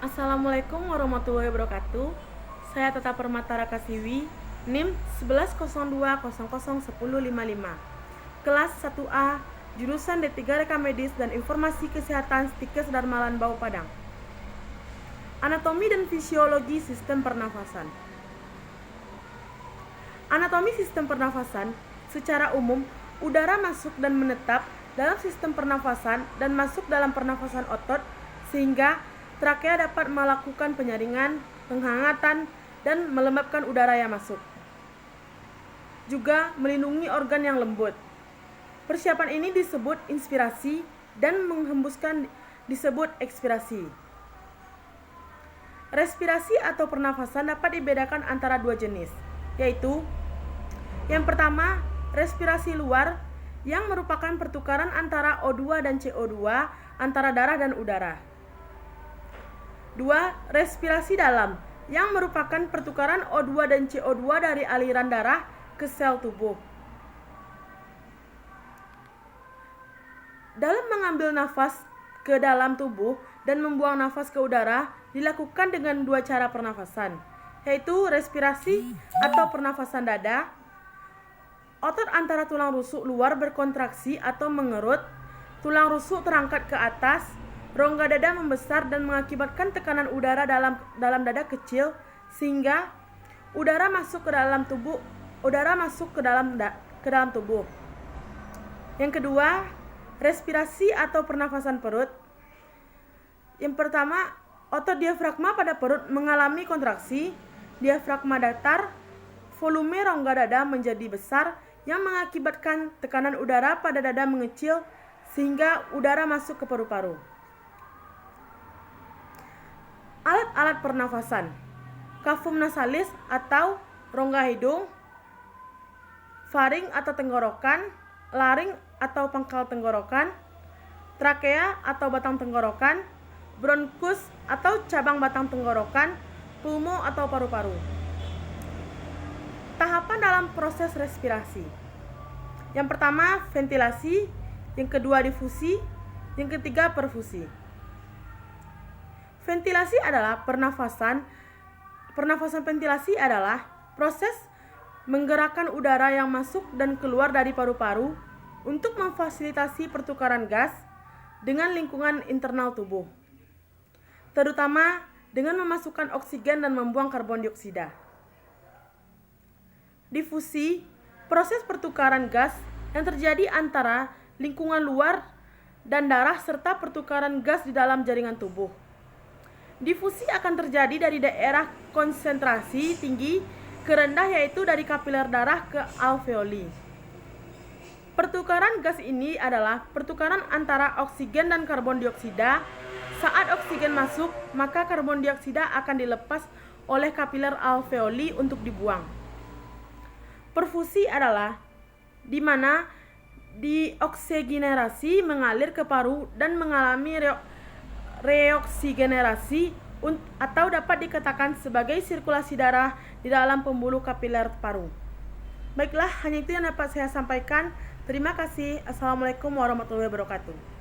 Assalamualaikum warahmatullahi wabarakatuh. Saya Tata Permata Rakasiwi, NIM 1102001055. Kelas 1A, jurusan D3 Reka Medis dan Informasi Kesehatan Stikes Darmalan Bau Padang. Anatomi dan fisiologi sistem pernafasan. Anatomi sistem pernafasan, secara umum, udara masuk dan menetap dalam sistem pernafasan dan masuk dalam pernafasan otot sehingga trakea dapat melakukan penyaringan, penghangatan, dan melembabkan udara yang masuk. Juga melindungi organ yang lembut. Persiapan ini disebut inspirasi dan menghembuskan disebut ekspirasi. Respirasi atau pernafasan dapat dibedakan antara dua jenis, yaitu yang pertama, respirasi luar yang merupakan pertukaran antara O2 dan CO2 antara darah dan udara. 2. Respirasi dalam yang merupakan pertukaran O2 dan CO2 dari aliran darah ke sel tubuh. Dalam mengambil nafas ke dalam tubuh dan membuang nafas ke udara dilakukan dengan dua cara pernafasan, yaitu respirasi atau pernafasan dada. Otot antara tulang rusuk luar berkontraksi atau mengerut, tulang rusuk terangkat ke atas, rongga dada membesar dan mengakibatkan tekanan udara dalam dada kecil sehingga udara masuk ke dalam tubuh. Yang kedua, respirasi atau pernafasan perut. Yang pertama, otot diafragma pada perut mengalami kontraksi, diafragma datar, volume rongga dada menjadi besar yang mengakibatkan tekanan udara pada dada mengecil sehingga udara masuk ke paru-paru. Alat-alat pernafasan, kafum nasalis atau rongga hidung, faring atau tenggorokan, laring atau pangkal tenggorokan, trakea atau batang tenggorokan, bronkus atau cabang batang tenggorokan, pulmo atau paru-paru. Tahapan dalam proses respirasi. Yang pertama, ventilasi, yang kedua difusi, yang ketiga perfusi. Ventilasi adalah pernafasan ventilasi adalah proses menggerakkan udara yang masuk dan keluar dari paru-paru untuk memfasilitasi pertukaran gas dengan lingkungan internal tubuh, terutama dengan memasukkan oksigen dan membuang karbon dioksida. Difusi, proses pertukaran gas yang terjadi antara lingkungan luar dan darah serta pertukaran gas di dalam jaringan tubuh. Difusi akan terjadi dari daerah konsentrasi tinggi ke rendah, yaitu dari kapiler darah ke alveoli. Pertukaran gas ini adalah pertukaran antara oksigen dan karbon dioksida. Saat oksigen masuk, maka karbon dioksida akan dilepas oleh kapiler alveoli untuk dibuang. Perfusi adalah di mana dioksigenasi mengalir ke paru dan mengalami reoksigenasi atau dapat dikatakan sebagai sirkulasi darah di dalam pembuluh kapiler paru. Baiklah, hanya itu yang dapat saya sampaikan. Terima kasih. Assalamualaikum warahmatullahi wabarakatuh.